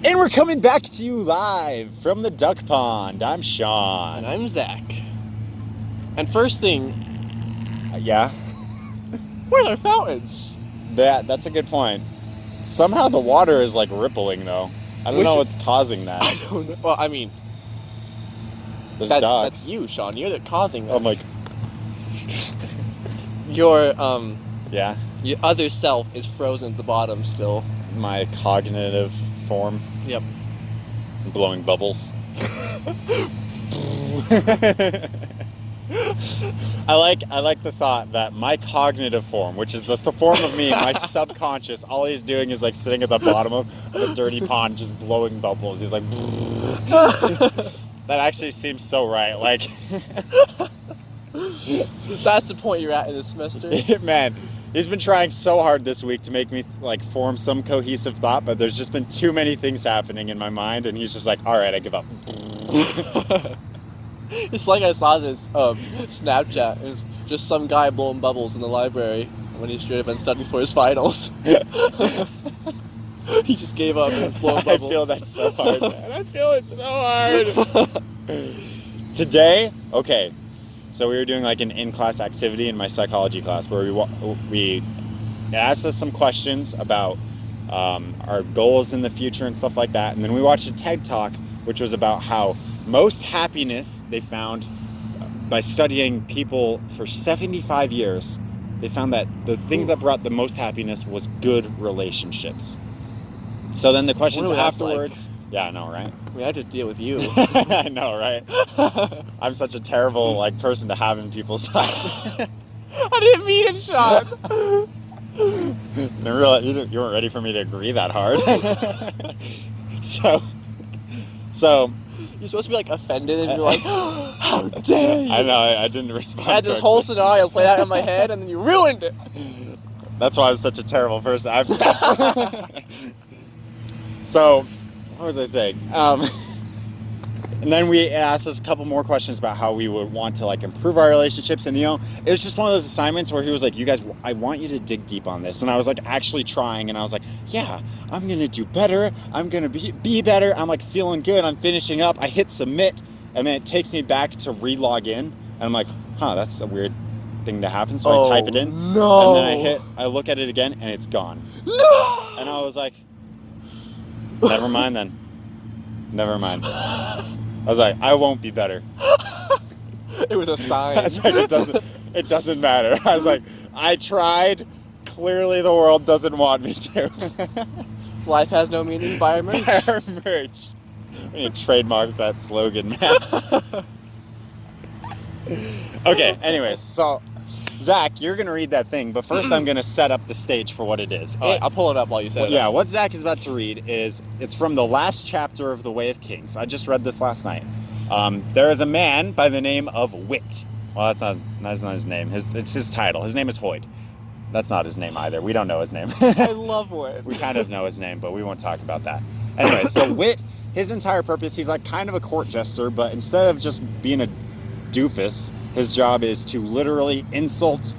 And we're coming back to you live from the duck pond. I'm Sean. And I'm Zach. And first thing, Yeah? where's our fountains? That's a good point. Somehow the water is like rippling though. I don't know what's causing that. I don't know. Well, I mean, There's ducks. That's you, Sean. You're the causing that. I'm like, Your yeah, your other self is frozen at the bottom still. my cognitive form. Yep. Blowing bubbles. I like the thought that my cognitive form, which is the form of me, my subconscious, all he's doing is like sitting at the bottom of a dirty pond just blowing bubbles. He's like that actually seems so right. Like That's the point you're at in this semester. man, he's been trying so hard this week to make me like form some cohesive thought, but there's just been too many things happening in my mind, and he's just like, all right, I give up. It's like I saw this Snapchat. It was just some guy blowing bubbles in the library when he should have been studying for his finals. He just gave up and blowing bubbles. I feel that so hard, man. I feel it so hard. Today, okay, so we were doing like an in-class activity in my psychology class where we asked us some questions about our goals in the future and stuff like that, and then we watched a TED Talk which was about how most happiness they found by studying people for 75 years. They found that the things that brought the most happiness was good relationships. So then the questions afterwards... Yeah, I know, right? I mean, I had to deal with you. I know, right? I'm such a terrible person to have in people's lives. I didn't mean it, Sean. You weren't ready for me to agree that hard. So you're supposed to be like offended and you're like, how dare you? I know, I didn't respond. I had this whole scenario played out in my head and then you ruined it. That's why I was such a terrible person. So, what was I saying? And then we asked us a couple more questions about how we would want to like improve our relationships. And it was just one of those assignments where he was like, you guys, I want you to dig deep on this. And I was like actually trying, and I was like, yeah, I'm going to do better. I'm going to be better. I'm like feeling good. I'm finishing up. I hit submit, and then it takes me back to re-log in. And I'm like, that's a weird thing to happen. So I type it in. No. And then I look at it again, and it's gone. No. And I was like, never mind then. Never mind. I was like, I won't be better. It was a sign. I was like, it doesn't matter. I was like, I tried. Clearly the world doesn't want me to. Life has no meaning. Buy our merch. Buy our merch. We need to trademark that slogan, man. Okay, anyways, so Zach, you're going to read that thing, but first I'm going to set up the stage for what it is. All right, I'll pull it up while you say it. Yeah, what Zach is about to read it's from the last chapter of The Way of Kings. I just read this last night. There is a man by the name of Wit. Well, that's not his name. It's his title. His name is Hoyd. That's not his name either. We don't know his name. I love Wit. We kind of know his name, but we won't talk about that. Anyway, so Wit, his entire purpose, he's like kind of a court jester, but instead of just being a doofus, his job is to literally insult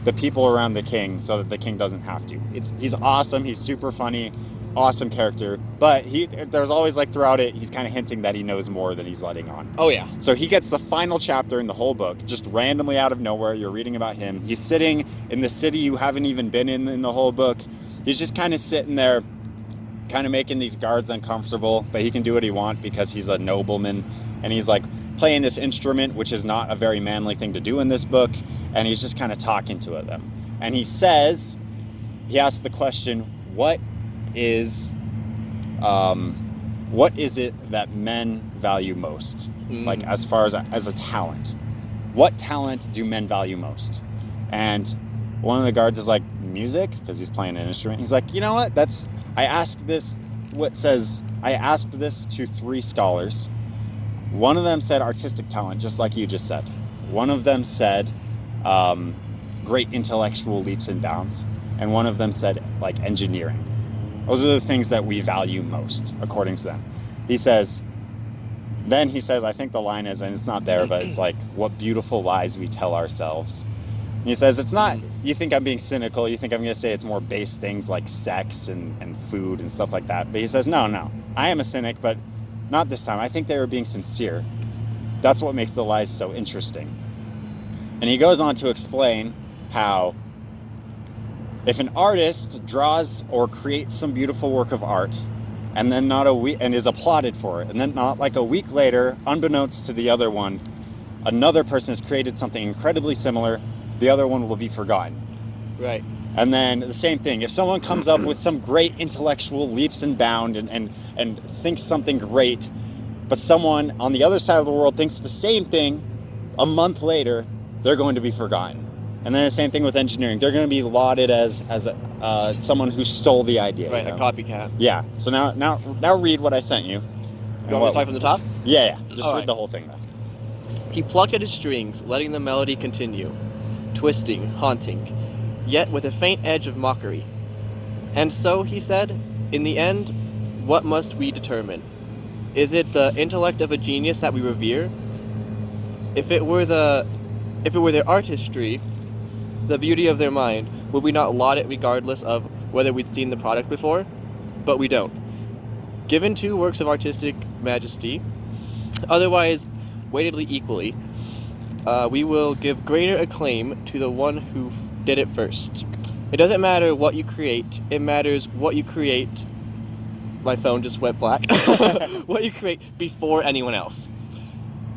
the people around the king so that the king doesn't have to. He's awesome. He's super funny, awesome character. But there's always like throughout it, he's kind of hinting that he knows more than he's letting on. Oh yeah. So he gets the final chapter in the whole book, just randomly out of nowhere. You're reading about him. He's sitting in the city you haven't even been in the whole book. He's just kind of sitting there, kind of making these guards uncomfortable, but he can do what he wants because he's a nobleman, and he's like playing this instrument, which is not a very manly thing to do in this book, and he's just kind of talking to them. And he asks the question, what is it that men value most? Like as far as a talent, what talent do men value most? And one of the guards is like, music, because he's playing an instrument. He's like, you know what, I asked this to 3 scholars. One of them said artistic talent, just like you just said. One of them said great intellectual leaps and bounds. And one of them said like engineering. Those are the things that we value most, according to them. He says, I think the line is, and it's not there, but it's like, what beautiful lies we tell ourselves. He says, it's not, you think I'm being cynical, you think I'm going to say it's more base things like sex and food and stuff like that. But he says, no, I am a cynic, but not this time. I think they were being sincere. That's what makes the lies so interesting. And he goes on to explain how if an artist draws or creates some beautiful work of art and then and is applauded for it, and then not like a week later, unbeknownst to the other one, another person has created something incredibly similar, the other one will be forgotten. Right. And then the same thing, if someone comes up with some great intellectual leaps and bounds and thinks something great, but someone on the other side of the world thinks the same thing a month later, they're going to be forgotten. And then the same thing with engineering. They're going to be lauded as someone who stole the idea. Right, a copycat. Yeah. So now read what I sent you. You want me to start from the top? Yeah. Just read right. the whole thing though. He plucked at his strings, letting the melody continue, twisting, haunting, yet with a faint edge of mockery. And so, he said, in the end, what must we determine? Is it the intellect of a genius that we revere? If it were their artistry, the beauty of their mind, would we not laud it regardless of whether we'd seen the product before? But we don't. Given two works of artistic majesty, otherwise weightedly equally, we will give greater acclaim to the one who did it first. It doesn't matter what you create, it matters what you create. My phone just went black. What you create before anyone else.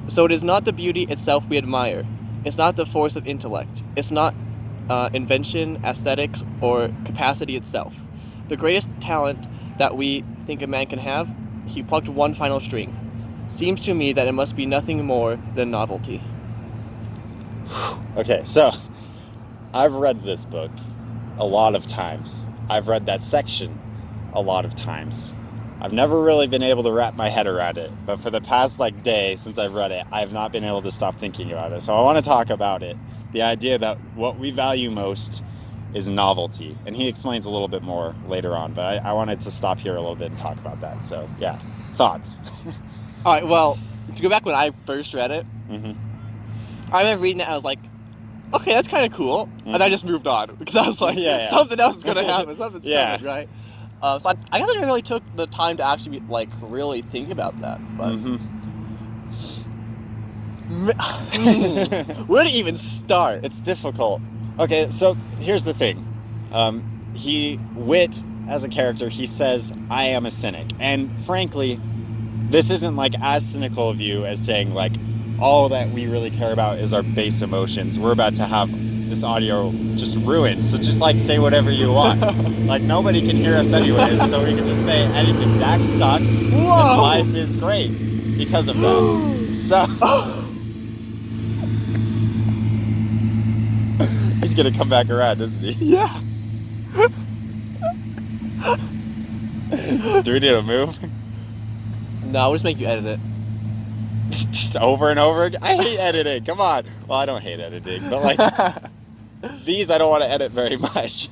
So it is not the beauty itself we admire. It's not the force of intellect. It's not invention, aesthetics, or capacity itself. The greatest talent that we think a man can have, he plucked one final string. Seems to me that it must be nothing more than novelty. Okay, so I've read this book a lot of times. I've read that section a lot of times. I've never really been able to wrap my head around it, but for the past day since I've read it, I've not been able to stop thinking about it. So I want to talk about it. The idea that what we value most is novelty. And he explains a little bit more later on, but I wanted to stop here a little bit and talk about that. So yeah, thoughts. All right, well, to go back when I first read it, I remember reading it, I was like, okay, that's kind of cool. And I just moved on because I was like, something else is going to happen. Something's coming, right? So I guess I never really took the time to actually really think about that. But where to even start? It's difficult. Okay, so here's the thing. Wit, as a character, he says, I am a cynic. And frankly, this isn't as cynical of you as saying all that we really care about is our base emotions. We're about to have this audio just ruined, so just say whatever you want. Nobody can hear us anyways, so we can just say anything. Zach sucks. And life is great because of that. So he's gonna come back around, isn't he? Yeah. Do we need to move? No, we'll just make you edit it. Just over and over again? I hate editing, come on. Well, I don't hate editing, but these I don't want to edit very much.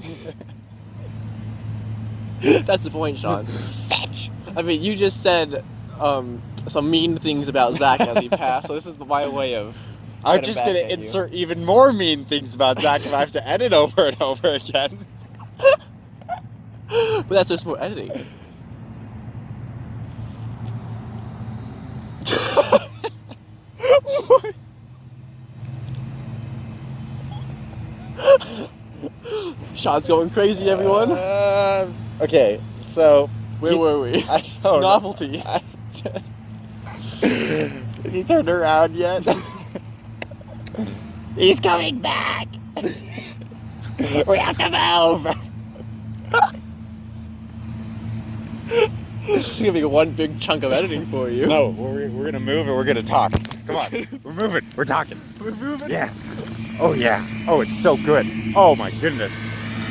That's the point, Sean. Fetch. I mean, you just said some mean things about Zach as he passed, so this is my way of... I'm just going to insert even more mean things about Zach if I have to edit over and over again. But that's just more editing. What? Sean's going crazy, everyone. Okay, so... Where were we? I don't Novelty. Is he turned around yet? He's coming back! We have to move! It's gonna be one big chunk of editing for you. No, we're gonna move and we're gonna talk. Come on, we're moving, we're talking. We're moving? Yeah. Oh yeah. Oh, it's so good. Oh my goodness.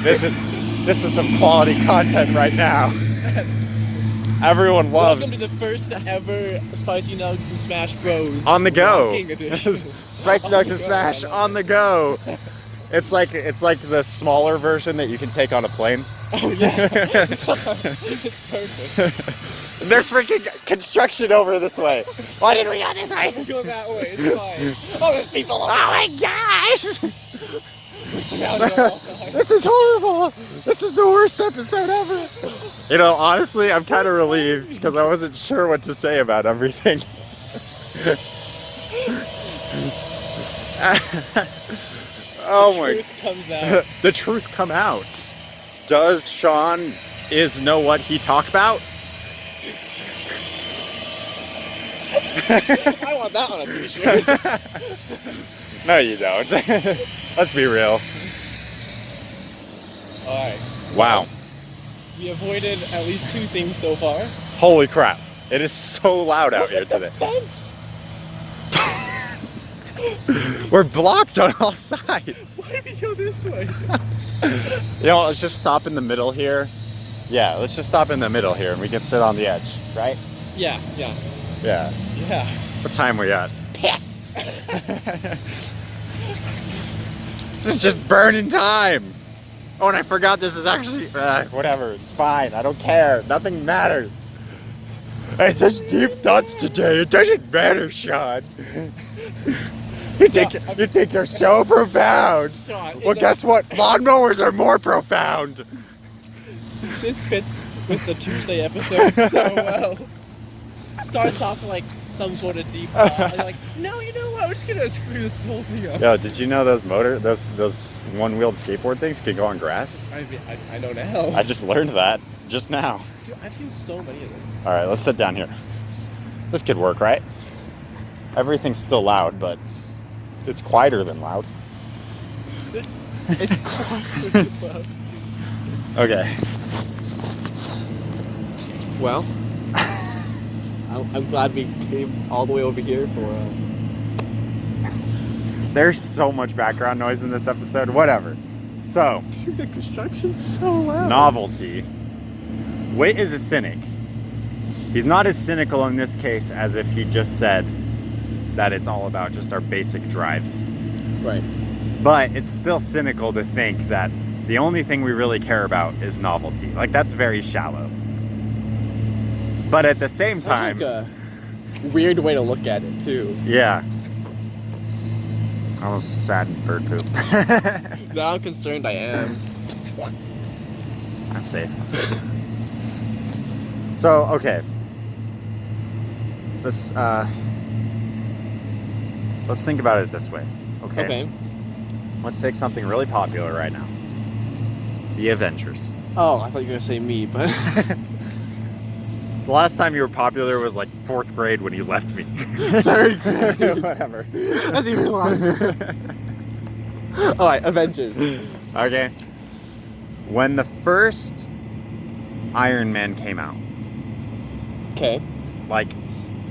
This is some quality content right now. Everyone loves. Welcome to the first ever Spicy Nuggs and Smash Bros. On the go. Edition. Spicy Nuggs and Smash on the go. It's like the smaller version that you can take on a plane. Oh yeah. It's perfect. There's freaking construction over this way. Why did we go this way? We're going that way. It's fine. Oh, there's people. Oh my gosh! This is horrible. This is the worst episode ever. You know, honestly, I'm kind of relieved because I wasn't sure what to say about everything. Oh my! The truth comes out. The truth come out. Does Sean know what he talk about? I want that on a t-shirt. No, you don't. Let's be real. Alright. Wow. We avoided at least 2 things so far. Holy crap. It is so loud out here today. Fence! We're blocked on all sides. Why did we go this way? You know, let's just stop in the middle here. Yeah, let's just stop in the middle here and we can sit on the edge, right? Yeah. Yeah. Yeah. What time we at? Pass! This is just burning time. Oh, and I forgot this is actually... whatever, it's fine. I don't care. Nothing matters. It's such deep thoughts today. It doesn't matter, Sean. You think you're so profound. Sean, Well, guess what? Lawnmowers are more profound. This fits with the Tuesday episode so well. Starts off like some sort of deep thought. And like, no, you know what? We're just gonna screw this whole thing up. Yo, did you know those one-wheeled skateboard things can go on grass? I don't know. I just learned that just now. Dude, I've seen so many of those. All right, let's sit down here. This could work, right? Everything's still loud, but it's quieter than loud. It's quite loud. Okay. Well, I'm glad we came all the way over here for. There's so much background noise in this episode. Whatever. So, Dude, the construction's so loud. novelty. Wait is a cynic. He's not as cynical in this case as if he just said that it's all about just our basic drives. Right. But it's still cynical to think that the only thing we really care about is novelty. Like, that's very shallow. But at the same time... like a weird way to look at it, too. Yeah. Almost sad bird poop. Now I'm concerned I am. I'm safe. So, okay. Let's think about it this way. Okay. Let's take something really popular right now. The Avengers. Oh, I thought you were gonna say me, but The last time you were popular was like 4th grade when you left me. third grade. Whatever. That's even longer. Alright, Avengers. Okay. When the first Iron Man came out, Okay. like,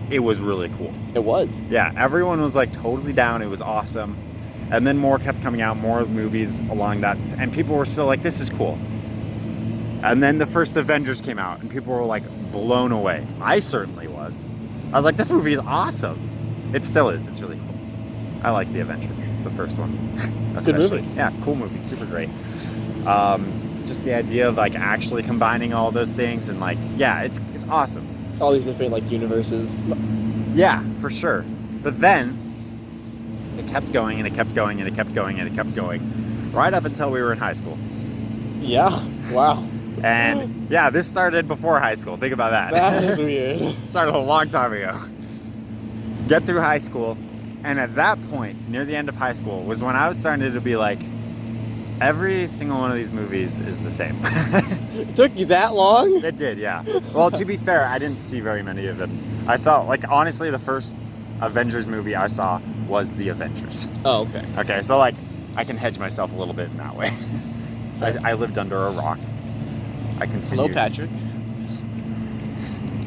it was really cool. It was. Yeah, everyone was like totally down. It was awesome. And then more kept coming out, more movies along that, and people were still like, this is cool. And then the first Avengers came out, and people were like blown away. I certainly was. I was like, this movie is awesome. It still is. It's really cool. I like the Avengers, the first one. Good movie. Yeah, cool movie, super great. Just the idea of like actually combining all those things and like, yeah, it's awesome. All these different like universes. Yeah, for sure. But then it kept going and it kept going and it kept going and it kept going right up until we were in high school. Yeah. Wow. And yeah, this started before high school. Think about that. That is weird. It started a long time ago. Get through high school, and at that point, near the end of high school, was when I was starting to be like, every single one of these movies is the same. It took you that long? It did, yeah. Well, to be fair, I didn't see very many of them. I saw, like, honestly, the first Avengers movie I saw was The Avengers. Oh, okay. Okay, so, like, I can hedge myself a little bit in that way. I lived under a rock. I continued. Hello, Patrick.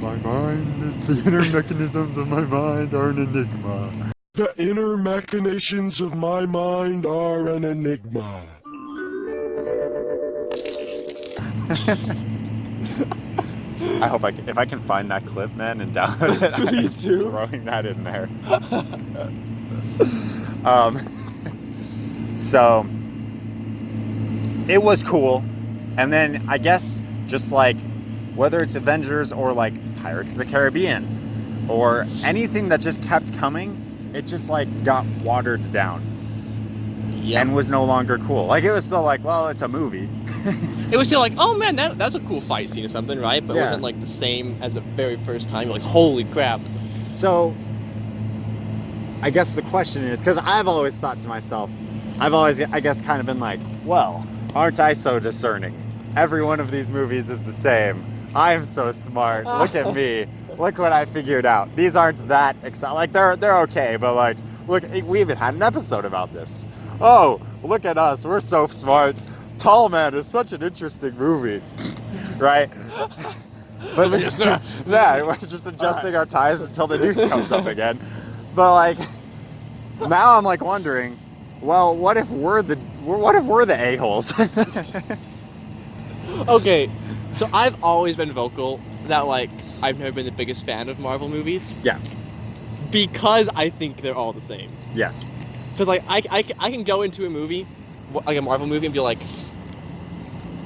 My mind, the inner mechanisms of my mind are an enigma. The inner machinations of my mind are an enigma. I hope if I can find that clip, man, and download it. Please do. Throwing that in there. So it was cool, and then I guess just like whether it's Avengers or like Pirates of the Caribbean or anything that just kept coming, it just like got watered down. Yeah. and was no longer cool. Like, it was still like, well, it's a movie. It was still like, oh man, that's a cool fight scene or something, right? But it Yeah. wasn't like the same as the very first time. You're like, holy crap. So, I guess the question is, because I've always thought to myself, I've always, I guess, kind of been like, well, aren't I so discerning? Every one of these movies is the same. I'm so smart. Look at me. Look what I figured out. These aren't that exciting. Like, they're okay, but like, look, we even had an episode about this. Oh, look at us. We're so smart. Tall Man is such an interesting movie, right? But yeah, we're just adjusting our ties until the noose comes up again. But like, now I'm like wondering, well, what if we're the a-holes? Okay, so I've always been vocal that like I've never been the biggest fan of Marvel movies. Yeah. Because I think they're all the same. Yes. Because like I can go into a movie, like a Marvel movie, and be like,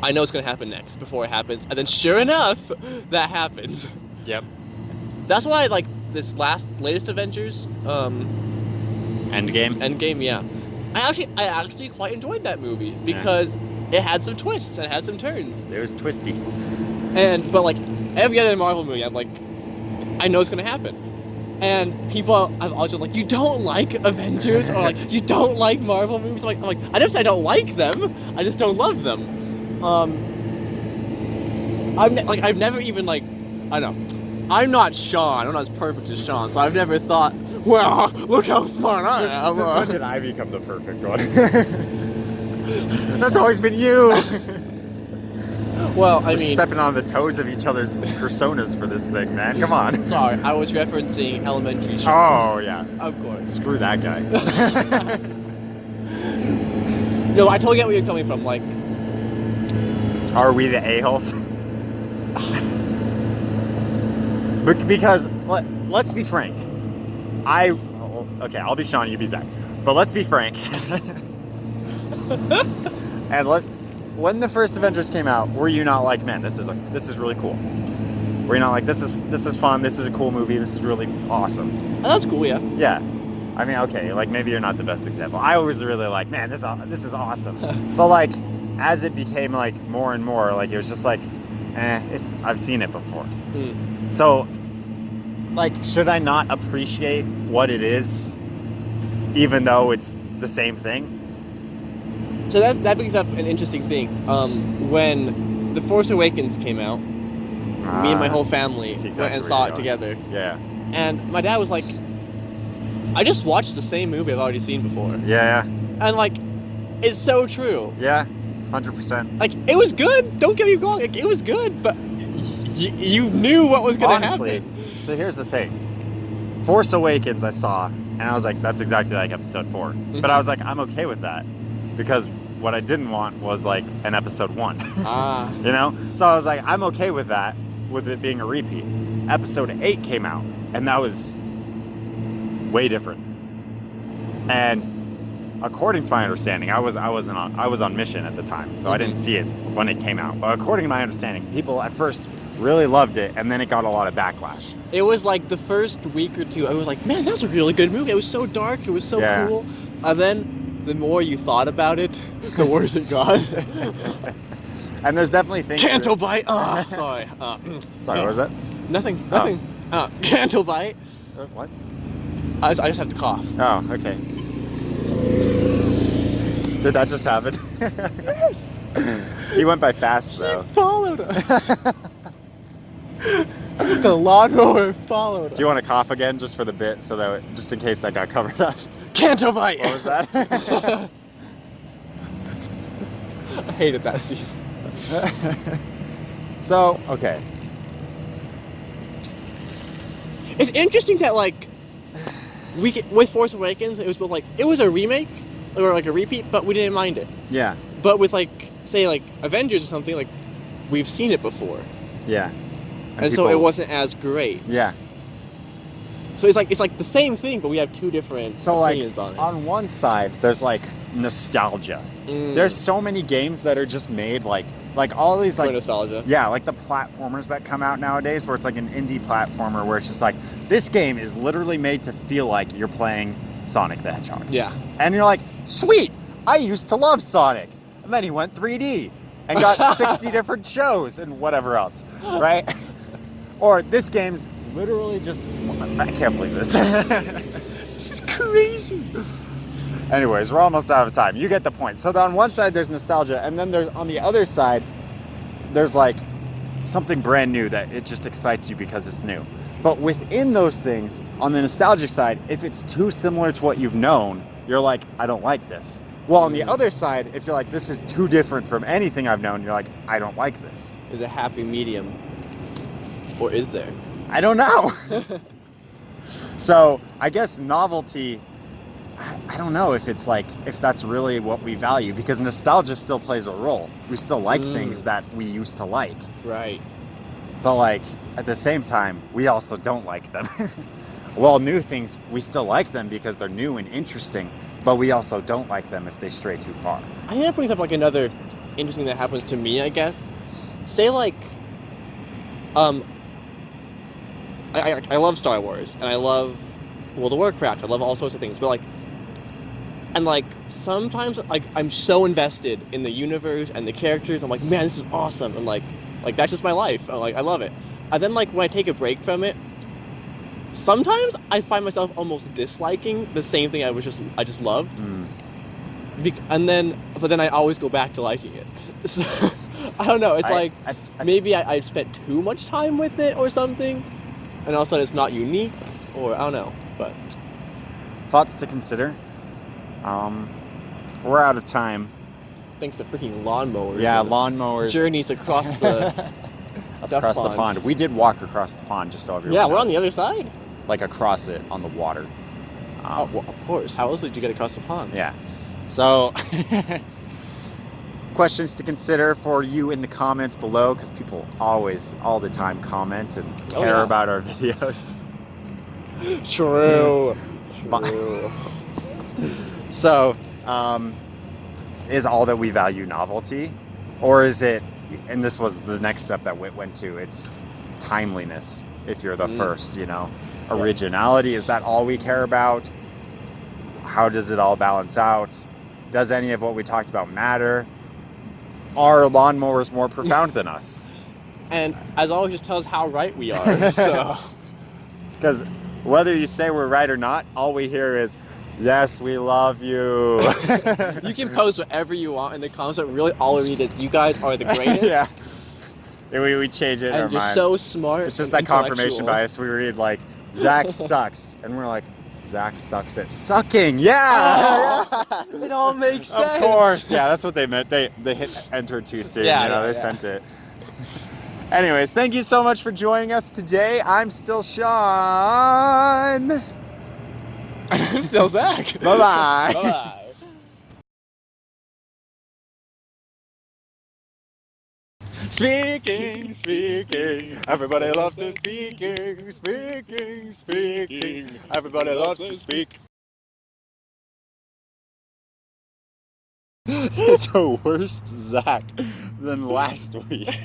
I know what's gonna happen next before it happens, and then sure enough, that happens. Yep. That's why like this latest Avengers, Endgame, yeah. I actually quite enjoyed that movie because it had some twists and it had some turns. It was twisty. But like every other Marvel movie, I'm like, I know it's gonna happen. And people have always been like, you don't like Avengers or like you don't like Marvel movies. I'm like I never say I don't like them. I just don't love them. I've never even like, I don't know. I'm not Sean. I'm not as perfect as Sean, so I've never thought, well, look how smart I am. Since when did I become the perfect one? That's always been you. Well, I We're mean, stepping on the toes of each other's personas for this thing, man. Come on. sorry, I was referencing Elementary School. Oh yeah. Of course. Screw that guy. No, I totally get where you're coming from. Like, Are we the a-holes? Because let's be frank. Okay, I'll be Sean, you be Zach. But let's be frank. And when the first Avengers came out, were you not like, man, this is really cool? Were you not like, this is fun, this is a cool movie, this is really awesome? oh, that's cool, yeah. Yeah. I mean, okay, like maybe you're not the best example. I always really like, man, this is awesome. But like, as it became like more and more, like it was just like, I've seen it before. So, like, should I not appreciate what it is, even though it's the same thing? So that brings up an interesting thing. When The Force Awakens came out, me and my whole family went and saw it together. Yeah. And my dad was like, I just watched the same movie I've already seen before. Yeah. And like, it's so true. Yeah. 100%. Like, it was good. Don't get me wrong. Like, it was good, but you knew what was going to happen. So here's the thing. Force Awakens I saw, and I was like, that's exactly like episode 4. Mm-hmm. But I was like, I'm okay with that. Because what I didn't want was like an episode 1. You know? So I was like, I'm okay with that, with it being a repeat. Episode 8 came out, and that was way different. And according to my understanding, I was on mission at the time, so I didn't see it when it came out. But according to my understanding, people at first really loved it, and then it got a lot of backlash. It was like the first week or two, I was like, man, that was a really good movie. It was so dark. It was so cool. And then the more you thought about it, the worse it got. And there's definitely things. Canto bite. Oh, sorry. Sorry, what was that? Nothing. Canto bite. What? I just have to cough. Oh, okay. Did that just happen? Yes. He went by fast though. He followed us. The lawnmower followed us. Do you want to cough again, just for the bit, so that just in case that got covered up? Canto bite. What was that? I hated that scene. So, okay. It's interesting that like with Force Awakens, it was a remake or like a repeat, but we didn't mind it. Yeah. But with like say like Avengers or something, like we've seen it before. Yeah. And so it wasn't as great. Yeah. So it's like the same thing, but we have two different opinions on it. On one side, there's like nostalgia. There's so many games that are just made like all these like for nostalgia. Yeah, like the platformers that come out nowadays, where it's like an indie platformer, where it's just like, this game is literally made to feel like you're playing Sonic the Hedgehog. Yeah. And you're like, sweet, I used to love Sonic. And then he went 3D and got 60 different shows and whatever else, right? Or this game's literally just, I can't believe this. This is crazy. Anyways, we're almost out of time. You get the point. So on one side, there's nostalgia, and then on the other side, there's like something brand new that it just excites you because it's new. But within those things, on the nostalgic side, if it's too similar to what you've known, you're like, I don't like this. Well, on the other side, if you're like, this is too different from anything I've known, you're like, I don't like this. Is a happy medium, or is there? I don't know. So I guess novelty, I don't know if it's like, if that's really what we value, because nostalgia still plays a role. We still like things that we used to like. Right. But like, at the same time, we also don't like them. Well, new things, we still like them because they're new and interesting, but we also don't like them if they stray too far. I think that brings up like another interesting that happens to me, I guess. Say like, I love Star Wars, and I love World of Warcraft, I love all sorts of things, but like, and like, sometimes like, I'm so invested in the universe and the characters, I'm like, man, this is awesome, and like that's just my life, I love it. And then like, when I take a break from it, sometimes I find myself almost disliking the same thing I just loved. But then I always go back to liking it. So, I don't know, it's maybe I've spent too much time with it or something, and all of a sudden it's not unique, or I don't know, but... Thoughts to consider. We're out of time. Thanks to freaking lawnmowers. Yeah, lawnmowers. Journeys across the... across the pond. We did walk across the pond, just so everyone Yeah, knows. we're on the other side. Like across it, on the water. Oh, well, of course. How else did you get across the pond? Yeah. So, questions to consider for you in the comments below, because people always, all the time, comment and care about our videos. True. So, is all that we value novelty? Or is it, and this was the next step that Whit went to, it's timeliness, if you're the first, you know? Originality, is that all we care about? How does it all balance out? Does any of what we talked about matter? Are lawnmowers more profound than us? And as always, just tell us how right we are, so... Because whether you say we're right or not, all we hear is, yes, we love you. You can post whatever you want in the comments, but really all we need is, you guys are the greatest. Yeah. We change it in our and you're mind. so smart. It's just that confirmation bias. We read like, Zach sucks. And we're like, Zach sucks at sucking. Yeah! Oh, it all makes sense. Of course. Yeah, that's what they meant. They hit enter too soon. They sent it. Anyways, thank you so much for joining us today. I'm still Sean. I'm still Zach. Bye-bye. Bye-bye. Speaking, everybody loves to speaking. Everybody loves to speak. It's a worse Zach than last week.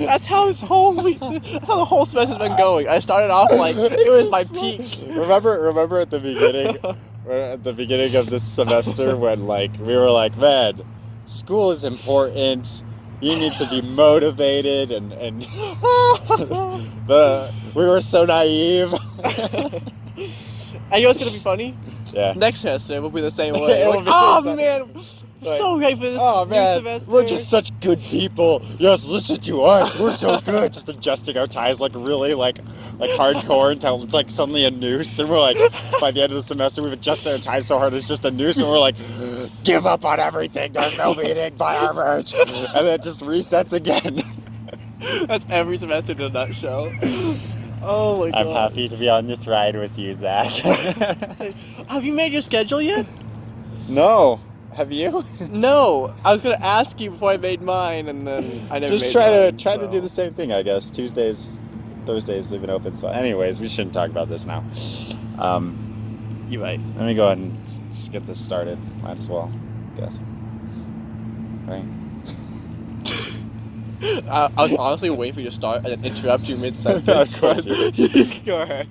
That's how this whole week, that's how the whole semester's been going. I started off like, it was my peak. Remember at the beginning of this semester when like, we were like, man, school is important. You need to be motivated and we were so naive. And you know what's gonna be funny? Yeah. Next semester we'll be the same way. It will Like, be the oh same. man, I'm so ready for this new semester. We're just such good people. Yes, listen to us. We're so good. Just adjusting our ties like really like hardcore until it's like suddenly a noose, and we're like, by the end of the semester we've adjusted our ties so hard it's just a noose, and we're like, give up on everything. There's no meaning. Buy our merch, and then it just resets again. That's every semester in a nutshell. Oh my god. I'm happy to be on this ride with you, Zach. Have you made your schedule yet? No. Have you? No. I was gonna ask you before I made mine, and then I never Just made try mine, to do the same thing, I guess. Tuesdays, Thursdays leave it open. So anyways, we shouldn't talk about this now. You're right. Let me go ahead and just get this started. Might as well, I guess. Right? I was honestly waiting for you to start and then interrupt you mid-sentence. Of course you did. Go ahead.